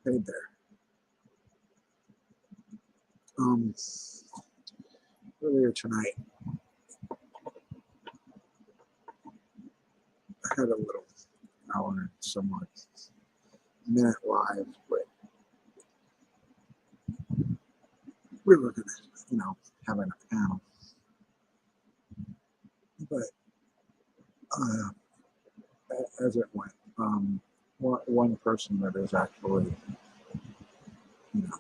Hey there. Um, Earlier tonight, I had a little hour and somewhat minute live, but we were gonna, having a panel. But uh, as it went, one person that is actually, you know,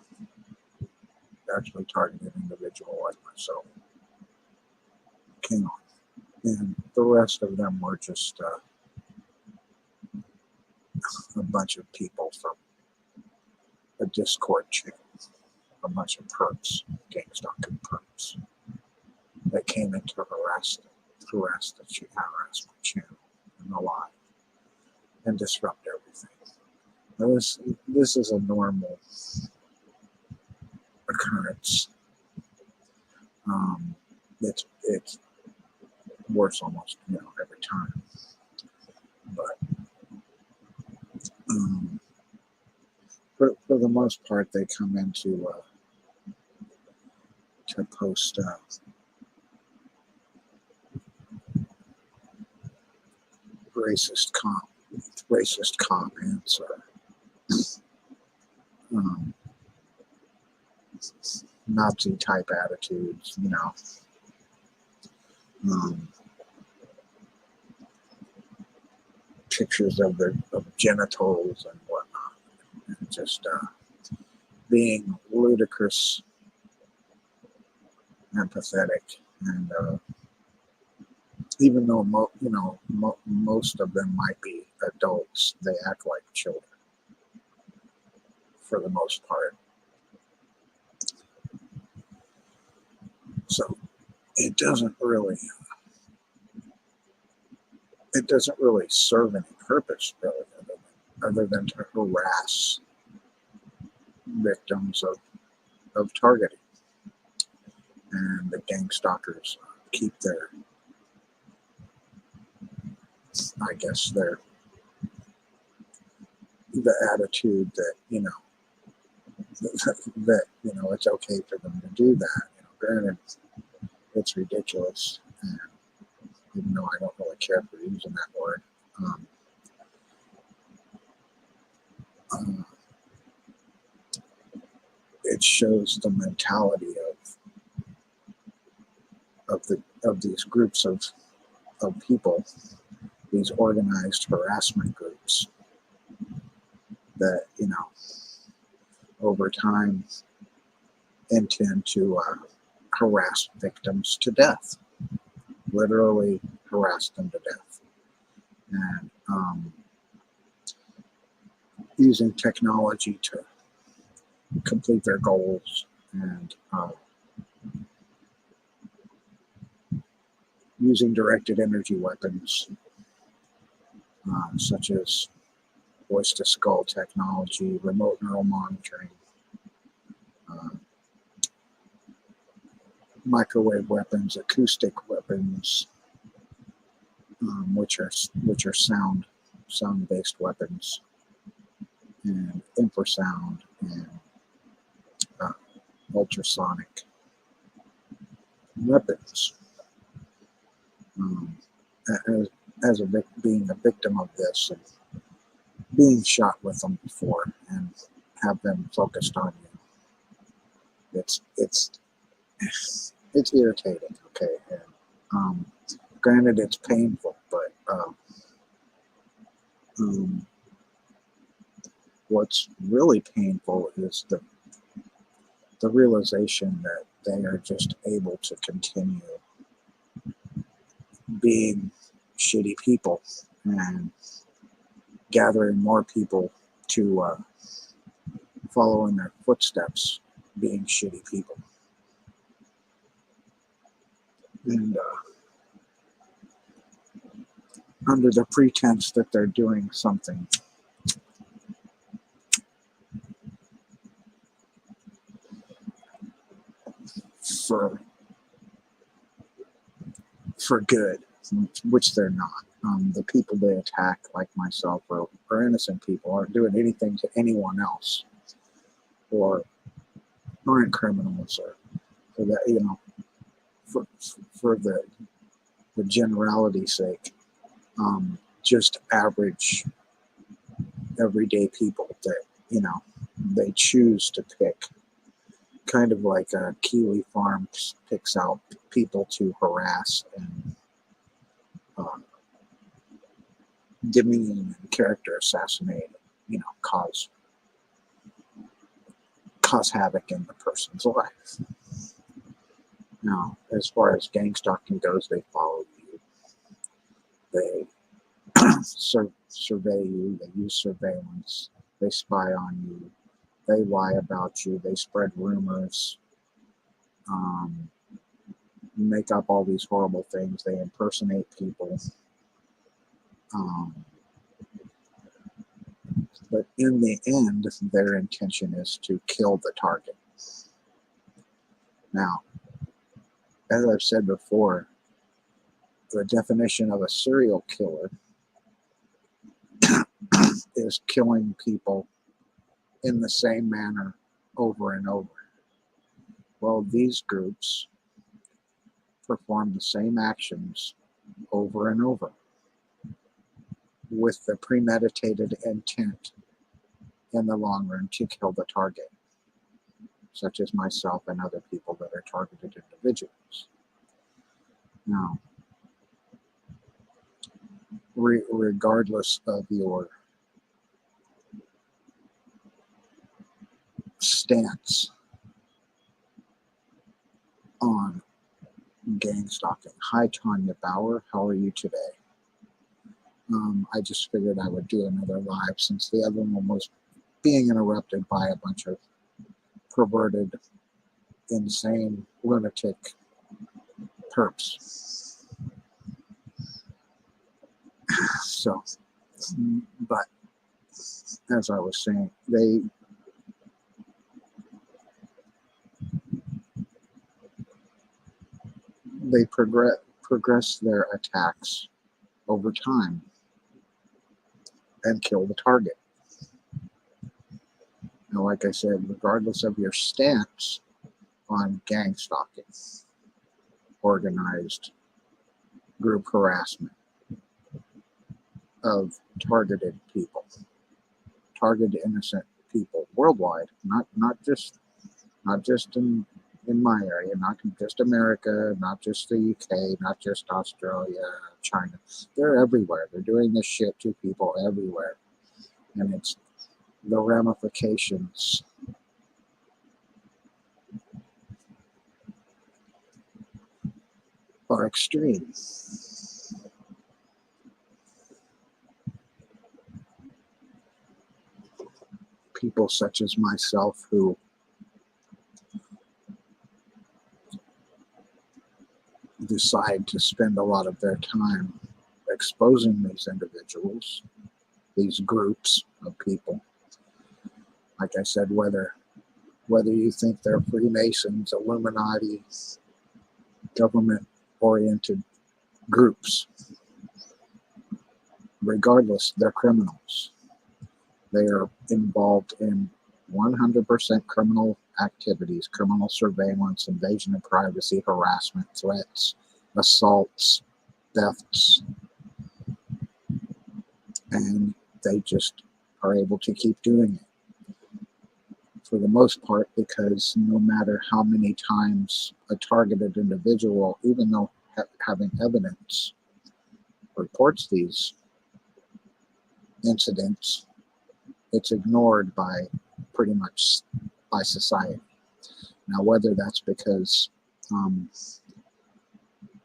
actually targeted individual like myself came on, and the rest of them were just a bunch of people from a Discord channel, a bunch of perps, GameStop and perps that came in to harass my channel and the live and disrupt everything. Now this is a normal occurrence. It's worse almost every time, but for the most part they come in to post racist comments or um, Nazi type attitudes, um, pictures of their genitals and whatnot, and just being ludicrous and pathetic. And even though most of them might be adults, they act like children for the most part. So it doesn't really serve any purpose really, other than to harass victims of targeting. And the gang stalkers keep the attitude that that it's okay for them to do that. Granted, it's ridiculous, and even though I don't really care for using that word, um, uh, it shows the mentality of these groups of people, these organized harassment groups that over time intend to harass victims to death, literally harass them to death, and using technology to complete their goals, and using directed energy weapons such as voice to skull technology, remote neural monitoring, uh, microwave weapons, acoustic weapons, which are sound based weapons, and infrasound and uh, ultrasonic weapons. Being a victim of this and being shot with them before and have them focused on you, it's irritating. Okay, and granted, it's painful, but what's really painful is the realization that they are just able to continue being shitty people and gathering more people to follow in their footsteps, being shitty people. And under the pretense that they're doing something for good, which they're not. The people they attack, like myself, are innocent people, aren't doing anything to anyone else. or aren't criminals, or for that, you know, for the generality's sake, just average everyday people that, you know, they choose to pick, kind of like Keeley Farms picks out people to harass and demean and character assassinate, you know, cause havoc in the person's life. Now, as far as gang stalking goes, they follow you, they survey you, they use surveillance, they spy on you, they lie about you, they spread rumors, make up all these horrible things, they impersonate people. But in the end, their intention is to kill the target. Now, as I've said before, the definition of a serial killer is killing people in the same manner over and over. Well, these groups perform the same actions over and over with the premeditated intent in the long run to kill the target, such as myself and other people that are targeted individuals. Now, regardless of your stance on gang stalking. Hi, Tanya Bauer. How are you today? I just figured I would do another live since the other one was being interrupted by a bunch of perverted, insane, lunatic perps. So, but as I was saying, they progress their attacks over time and kill the target. Now, like I said, regardless of your stance on gang stalking, organized group harassment of targeted people, targeted innocent people worldwide, not just in my area, not just America, not just the UK, not just Australia, China. They're everywhere. They're doing this shit to people everywhere. And it's the ramifications are extreme. People such as myself who decide to spend a lot of their time exposing these individuals, these groups of people. Like I said, whether you think they're Freemasons, Illuminati, government-oriented groups, regardless, they're criminals. They are involved in 100% criminal activities, criminal surveillance, invasion of privacy, harassment, threats, assaults, thefts, and they just are able to keep doing it for the most part, because no matter how many times a targeted individual, even though having evidence, reports these incidents, it's ignored by pretty much by society. Now, whether that's because,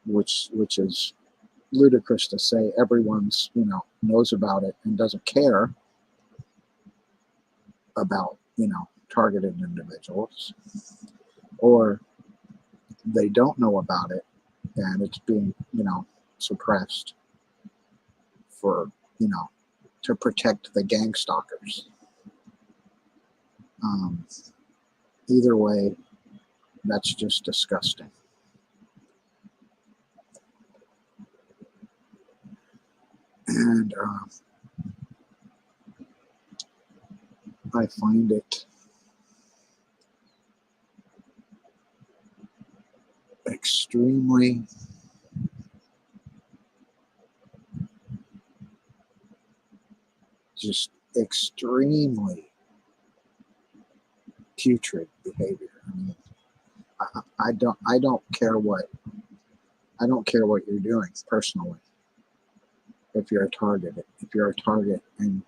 which is ludicrous to say, everyone's, you know, knows about it and doesn't care about, you know, targeted individuals, or they don't know about it and it's being, you know, suppressed for, you know, to protect the gang stalkers. Either way, that's just disgusting. And I find it just extremely putrid behavior. I mean, I don't care what you're doing personally. If you're a target, and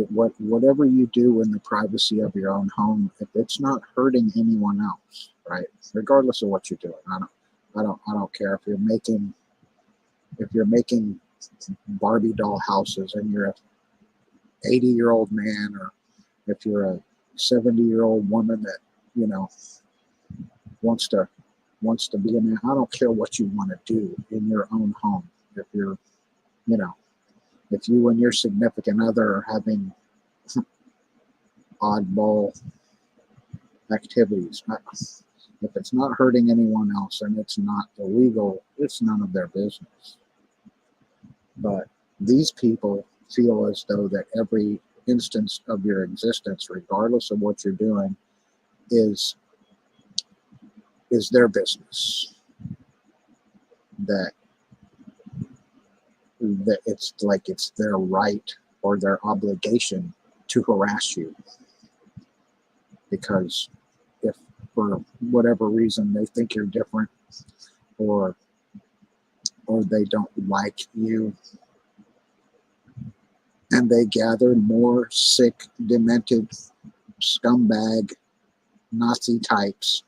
whatever you do in the privacy of your own home, if it's not hurting anyone else, right? Regardless of what you're doing, I don't care if you're making Barbie doll houses and you're a 80-year-old man, or if you're a 70-year-old woman that wants to be in there. I don't care what you want to do in your own home. If you're if you and your significant other are having oddball activities, if it's not hurting anyone else and it's not illegal, it's none of their business. But these people feel as though that every instance of your existence, regardless of what you're doing, is their business. That it's like it's their right or their obligation to harass you, because if for whatever reason they think you're different, or they don't like you, and they gather more sick, demented, scumbag, Nazi types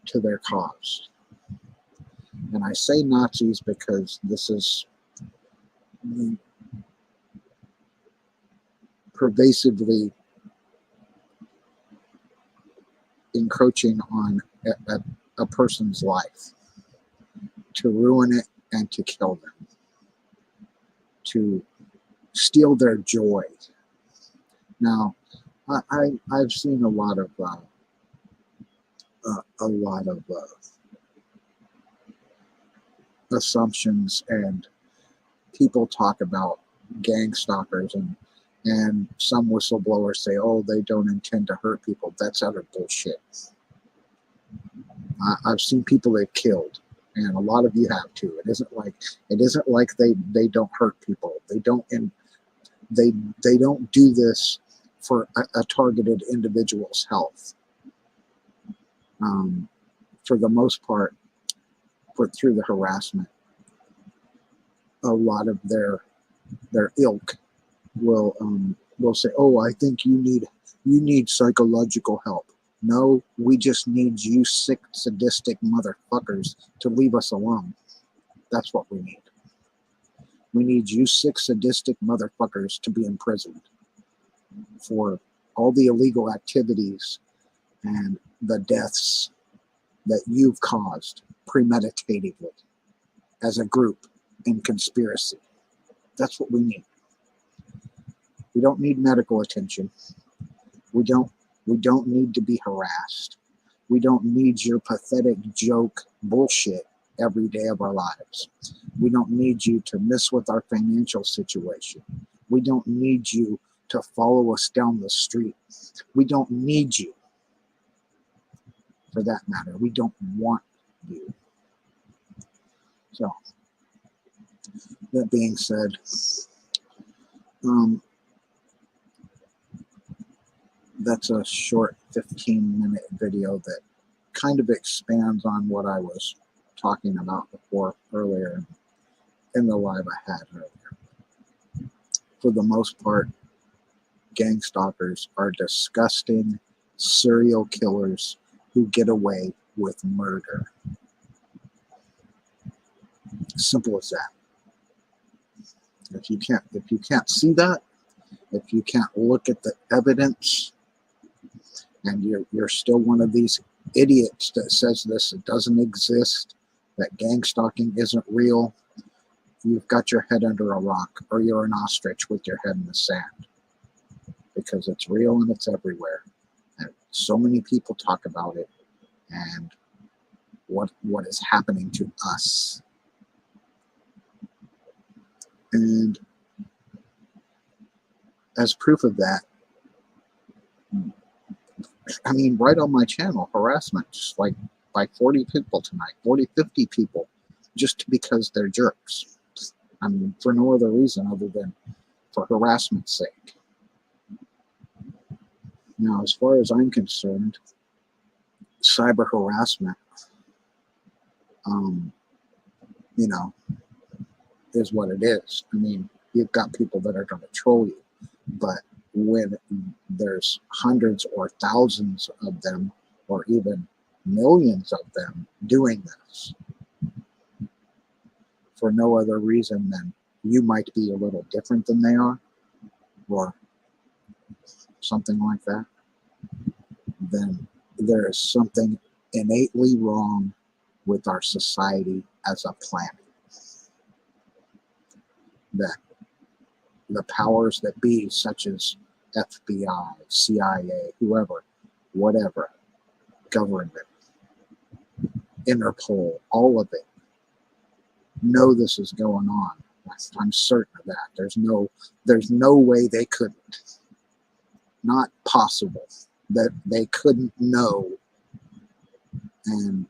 to their cause. And I say Nazis because this is pervasively encroaching on a person's life, to ruin it and to kill them, to steal their joy. Now, I've seen a lot of assumptions, and people talk about gang stalkers, and some whistleblowers say, oh, they don't intend to hurt people. That's utter bullshit. I've seen people they've killed, and a lot of you have too. It isn't like they don't hurt people. They don't do this for a targeted individual's health. For the most part, through the harassment, a lot of their ilk will say, oh, I think you need psychological help. No, we just need you sick, sadistic motherfuckers to leave us alone. That's what we need. We need you sick, sadistic motherfuckers to be imprisoned for all the illegal activities and the deaths that you've caused premeditatedly as a group in conspiracy. That's what we need. We don't need medical attention. We don't need to be harassed. We don't need your pathetic joke bullshit every day of our lives. We don't need you to mess with our financial situation. We don't need you to follow us down the street. We don't need you. For that matter, we don't want you. So, that being said, that's a short 15-minute video that kind of expands on what I was talking about earlier in the live I had earlier. For the most part, gang stalkers are disgusting serial killers who get away with murder. Simple as that. If you can't see that, if you can't look at the evidence, and you're still one of these idiots that says this doesn't exist, that gang stalking isn't real, you've got your head under a rock, or you're an ostrich with your head in the sand. Because it's real and it's everywhere. And so many people talk about it and what is happening to us. And as proof of that, I mean, right on my channel, harassment, just like by 40 people tonight, 40, 50 people, just because they're jerks. I mean, for no other reason other than for harassment's sake. Now, as far as I'm concerned, cyber harassment, you know, is what it is. I mean, you've got people that are going to troll you, but when there's hundreds or thousands of them, or even millions of them doing this for no other reason than you might be a little different than they are, or something like that, then there is something innately wrong with our society as a planet. That the powers that be, such as FBI, CIA, whoever, whatever, government, Interpol, all of it, know this is going on. I'm certain of that. There's no way they couldn't. Not possible that they couldn't know and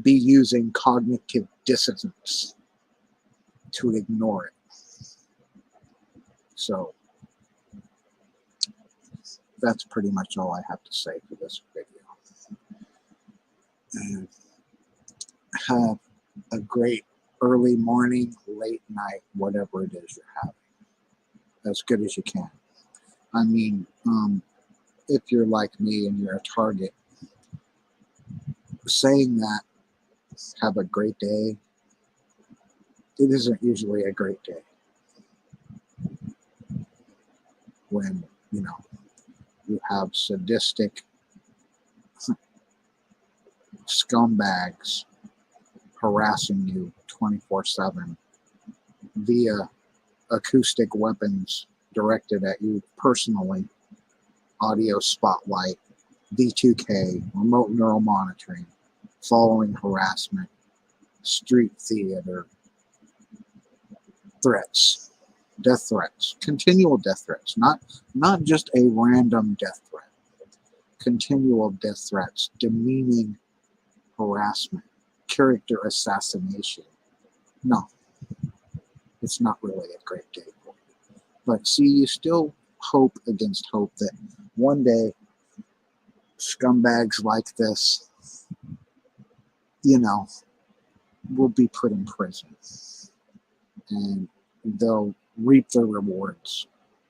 be using cognitive dissonance to ignore it. So that's pretty much all I have to say for this video. And have a great early morning, late night, whatever it is you're having, as good as you can. I mean, if you're like me and you're a target, saying that, have a great day, it isn't usually a great day. When, you know, you have sadistic scumbags harassing you 24/7 via acoustic weapons directed at you personally, audio spotlight, B2K, remote neural monitoring, following harassment, street theater, threats, death threats, continual death threats, not just a random death threat, continual death threats, demeaning harassment, character assassination. No, it's not really a great day for you. But see, you still hope against hope that one day scumbags like this, you know, will be put in prison and they'll reap the rewards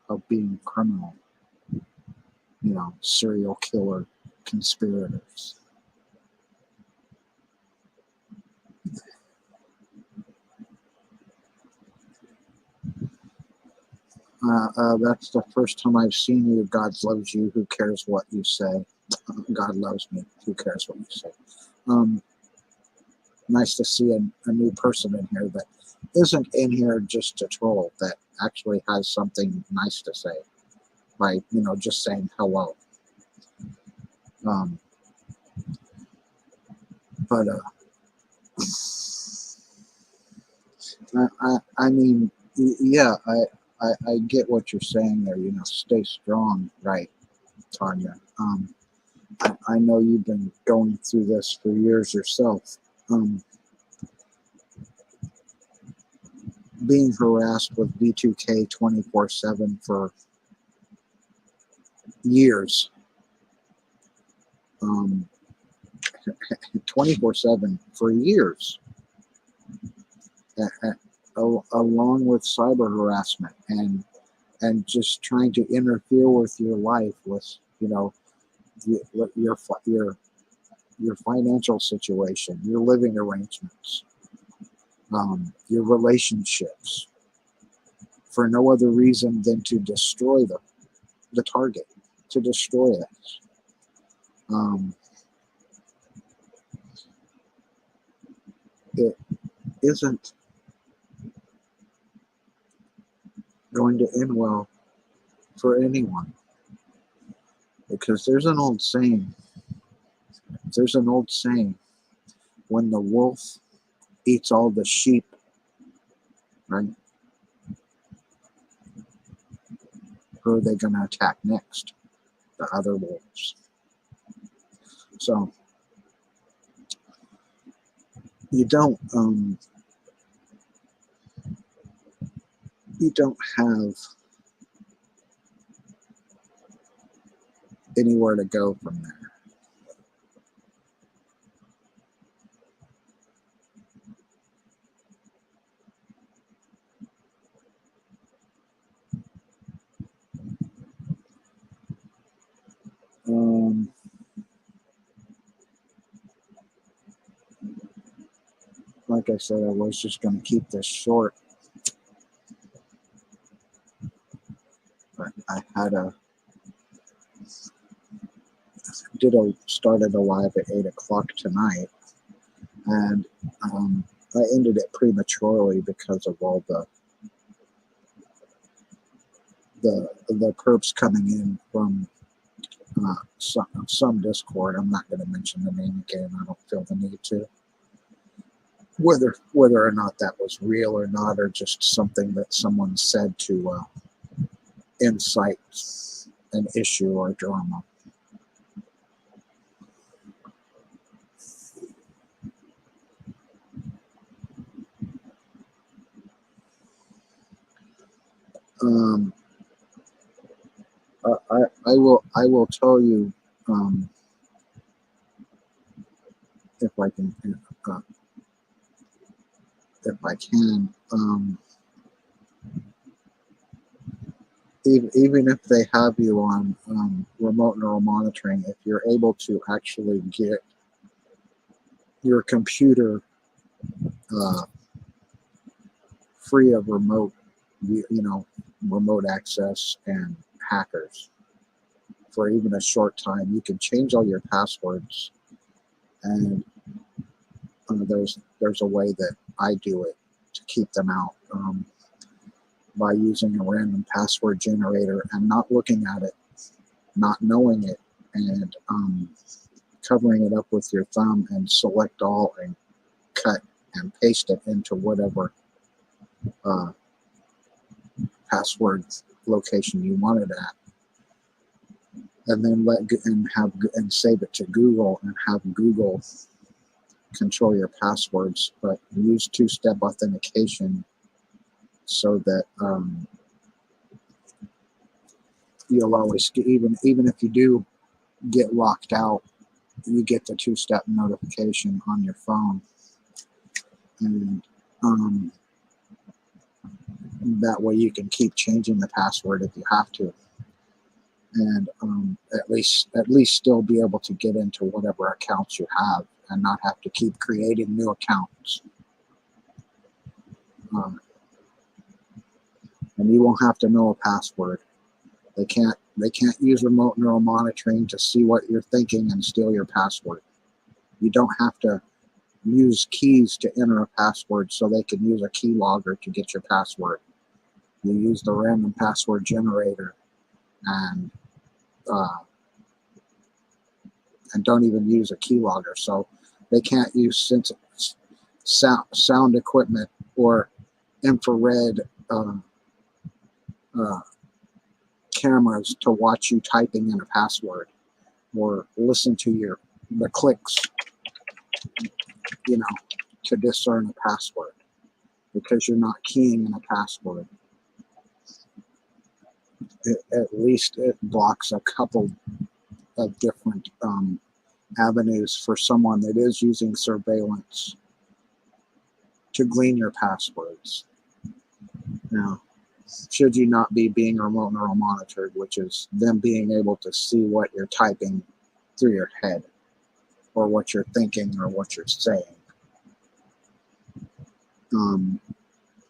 of being criminal, you know, serial killer conspirators. That's the first time I've seen you. God loves you. Who cares what you say? God loves me. Who cares what you say? Nice to see a new person in here that isn't in here just to troll, that actually has something nice to say by, you know, just saying hello. But I mean, yeah, I get what you're saying there. You know, stay strong, right, Tanya? I know you've been going through this for years yourself. Being harassed with B2K 24/7 for years, 24/7 for years, along with cyber harassment and just trying to interfere with your life, with, you know, your financial situation, your living arrangements, your relationships, for no other reason than to destroy the target, to destroy us. It isn't going to end well for anyone, because there's an old saying, when the wolf eats all the sheep, right, who are they going to attack next? The other wolves. So you don't have anywhere to go from there. Like I said, I was just going to keep this short, but I had started a live at 8 o'clock tonight, and I ended it prematurely because of all the perps coming in from some Discord. I'm not going to mention the name again. I don't feel the need to. Whether or not that was real or not, or just something that someone said to incite an issue or drama. I will tell you, if I can, even if they have you on remote neural monitoring, if you're able to actually get your computer free of remote access and hackers for even a short time, you can change all your passwords, and there's a way that I do it to keep them out, by using a random password generator and not looking at it, not knowing it, and covering it up with your thumb and select all and cut and paste it into whatever password location you want it at, and then save it to Google and have Google control your passwords, but use two-step authentication so that you'll always get, even if you do get locked out, you get the two-step notification on your phone, and that way you can keep changing the password if you have to, and at least still be able to get into whatever accounts you have and not have to keep creating new accounts. And you won't have to know a password. They can't use remote neural monitoring to see what you're thinking and steal your password. You don't have to use keys to enter a password so they can use a keylogger to get your password. You use the random password generator, and don't even use a keylogger. So they can't use sound equipment or infrared cameras to watch you typing in a password, or listen to the clicks, to discern a password, because you're not keying in a password. At least it blocks a couple of different avenues for someone that is using surveillance to glean your passwords. Now, should you not be being remote neural monitored, which is them being able to see what you're typing through your head, or what you're thinking, or what you're saying,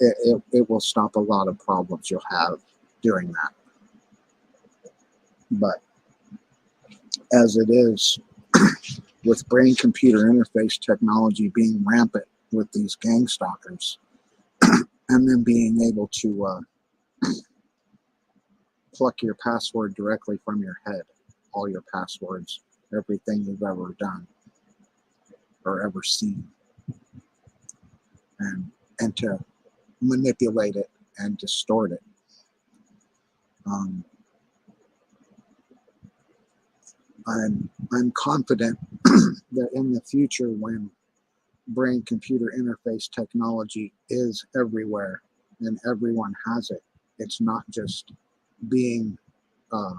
it will stop a lot of problems you'll have doing that. But as it is, with brain-computer interface technology being rampant with these gang stalkers, and then being able to pluck your password directly from your head, all your passwords, everything you've ever done or ever seen, and to manipulate it and distort it. I'm I'm confident that in the future, when brain-computer interface technology is everywhere and everyone has it, it's not just being uh,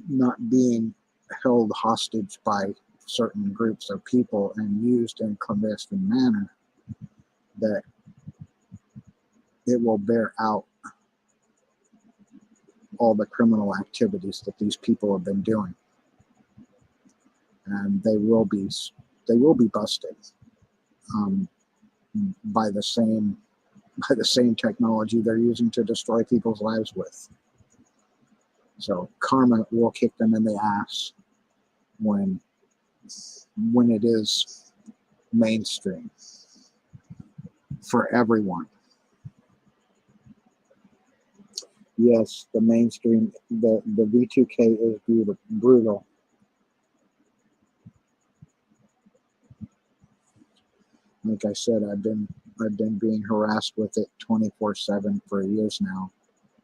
not being held hostage by certain groups of people and used in clandestine manner, that it will bear out all the criminal activities that these people have been doing, and they will be busted um, by the same technology they're using to destroy people's lives with. So karma will kick them in the ass when it is mainstream for everyone. Yes, the mainstream, the V2K is brutal. Like I said, I've been being harassed with it 24/7 for years now,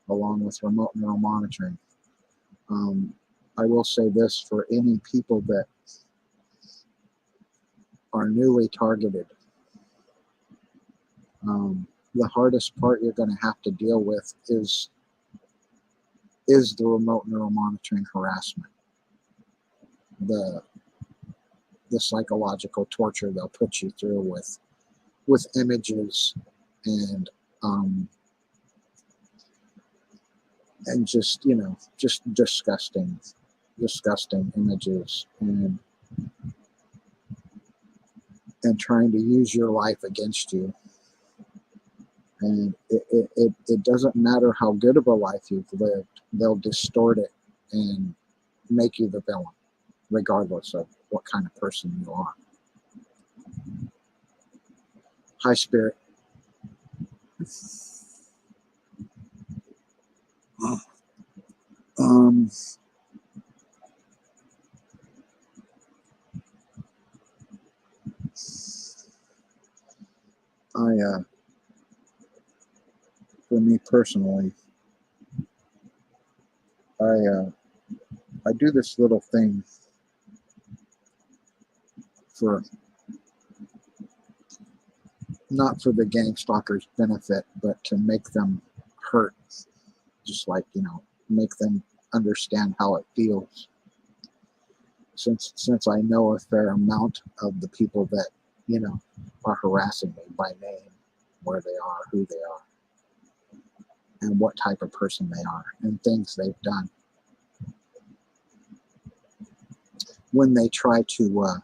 along with remote neural monitoring. I will say this for any people that are newly targeted. The hardest part you're going to have to deal with is the remote neural monitoring harassment, the psychological torture they'll put you through with images and just just disgusting images, and trying to use your life against you. And it doesn't matter how good of a life you've lived, they'll distort it and make you the villain, regardless of what kind of person you are. Hi, Spirit. For me personally, I do this little thing for, not for the gang stalkers' benefit, but to make them hurt, just like, make them understand how it feels. Since I know a fair amount of the people that, are harassing me by name, where they are, who they are, and what type of person they are, and things they've done. When they try to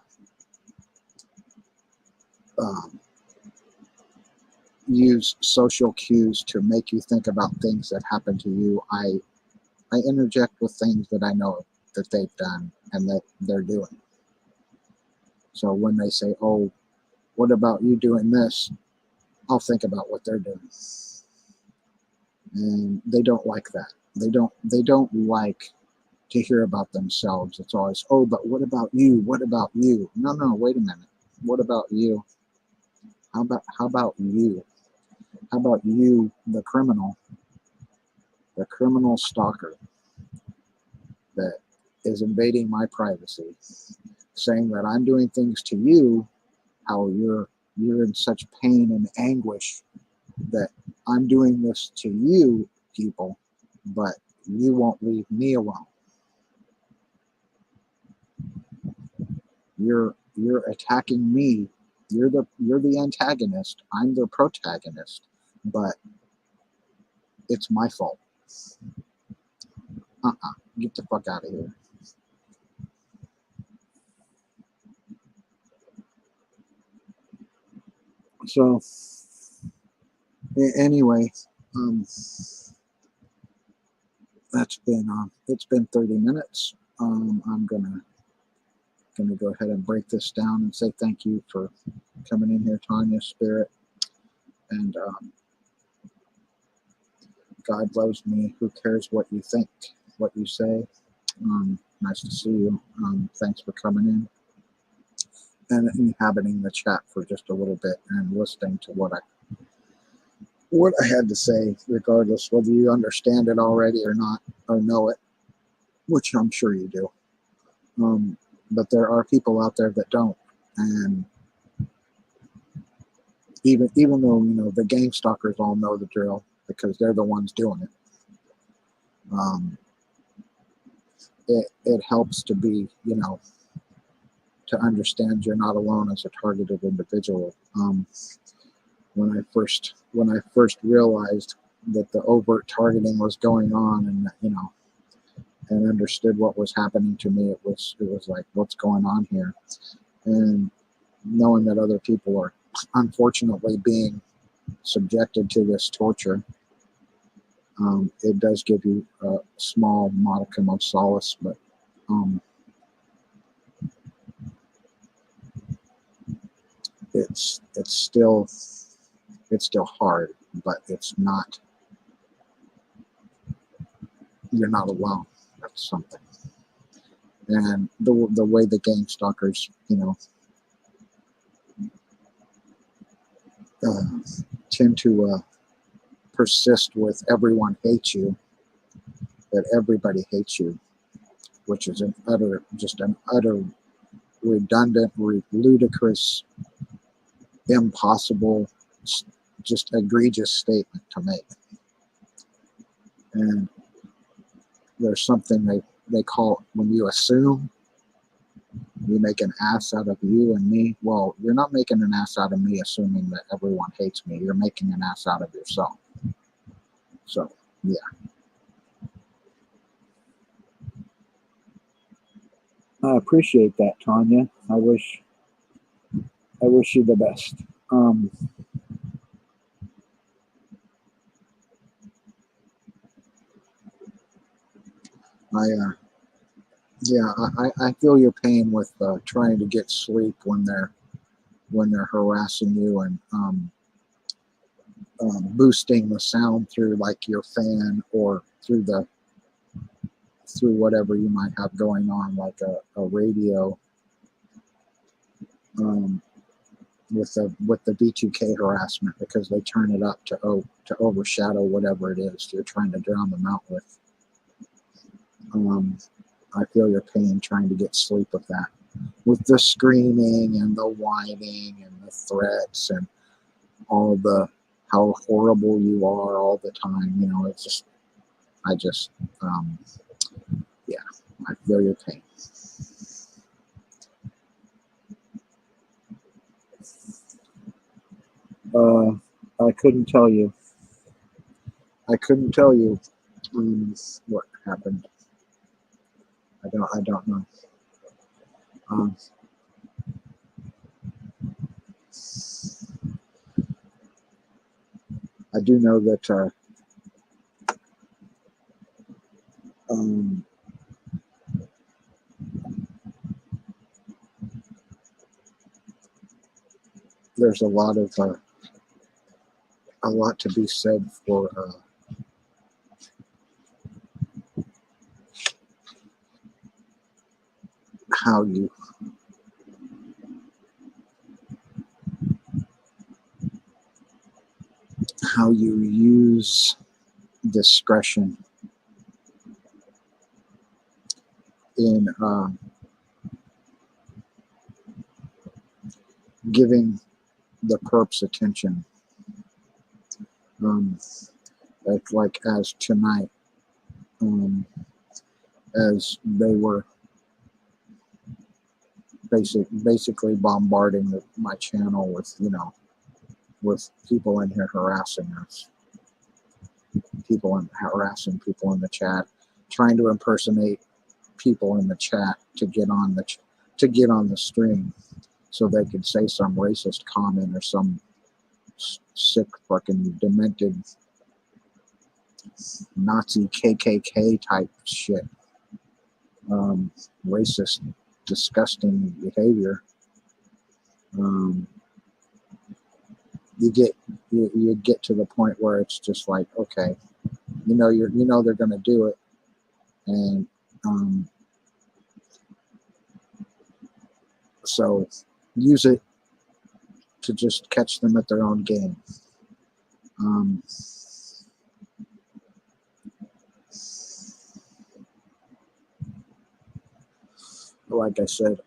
use social cues to make you think about things that happen to you, I interject with things that I know that they've done and that they're doing. So when they say, "Oh, what about you doing this?" I'll think about what they're doing. And they don't like that. They don't like to hear about themselves. It's always, "Oh, but what about you? What about you?" No, wait a minute. What about you? How about you? How about you, the criminal stalker that is invading my privacy, saying that I'm doing things to you, how you're in such pain and anguish that I'm doing this to you people, but you won't leave me alone. You're attacking me. You're the antagonist. I'm the protagonist, but it's my fault. Get the fuck out of here. So anyway, that's been it's been 30 minutes. I'm gonna go ahead and break this down and say thank you for coming in here, Tanya, Spirit, and God loves me. Who cares what you think, what you say? Nice to see you. Thanks for coming in and inhabiting the chat for just a little bit and listening to what I had to say, regardless whether you understand it already or not, or know it. which I'm sure you do. But there are people out there that don't, and even though the gang stalkers all know the drill because they're the ones doing it. It helps to be to understand you're not alone as a targeted individual. When I first realized that the overt targeting was going on, and and understood what was happening to me, it was like, what's going on here? And knowing that other people are unfortunately being subjected to this torture, it does give you a small modicum of solace, but it's still hard, but it's not. You're not alone. That's something. And the way the gang stalkers, tend to persist with everyone hates you, that everybody hates you, which is an utter redundant, ludicrous, impossible, just egregious statement to make. And there's something they call, when you assume, you make an ass out of you and me. Well, you're not making an ass out of me assuming that everyone hates me. You're making an ass out of yourself. So, yeah. I appreciate that, Tanya. I wish you the best. I feel your pain with trying to get sleep when they're harassing you and boosting the sound through like your fan or through whatever you might have going on, like a radio, with the B2K harassment, because they turn it up to overshadow whatever it is you're trying to drown them out with. I feel your pain trying to get sleep with that, with the screaming and the whining and the threats and all the how horrible you are all the time. It's just, I feel your pain. I couldn't tell you. What happened. I don't know. I do know that there's a lot to be said for how you use discretion in giving the perps attention. Like as tonight, as they were basically bombarding my channel with with people in here harassing us, harassing people in the chat, trying to impersonate people in the chat to get on the stream, so they could say some racist comment or some sick fucking demented Nazi KKK type shit, racist, disgusting behavior. You get to the point where it's just like, okay, they're gonna do it, and so use it to just catch them at their own game. like I said,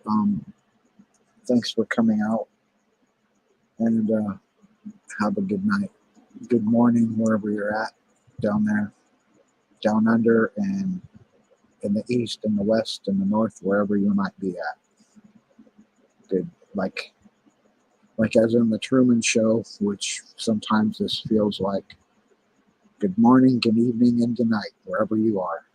thanks for coming out, and have a good night. Good morning, wherever you're at, down there, down under, and in the east, and the west, and the north, wherever you might be at. Good, like as in the Truman Show, which sometimes this feels like good morning, good evening, and good night, wherever you are.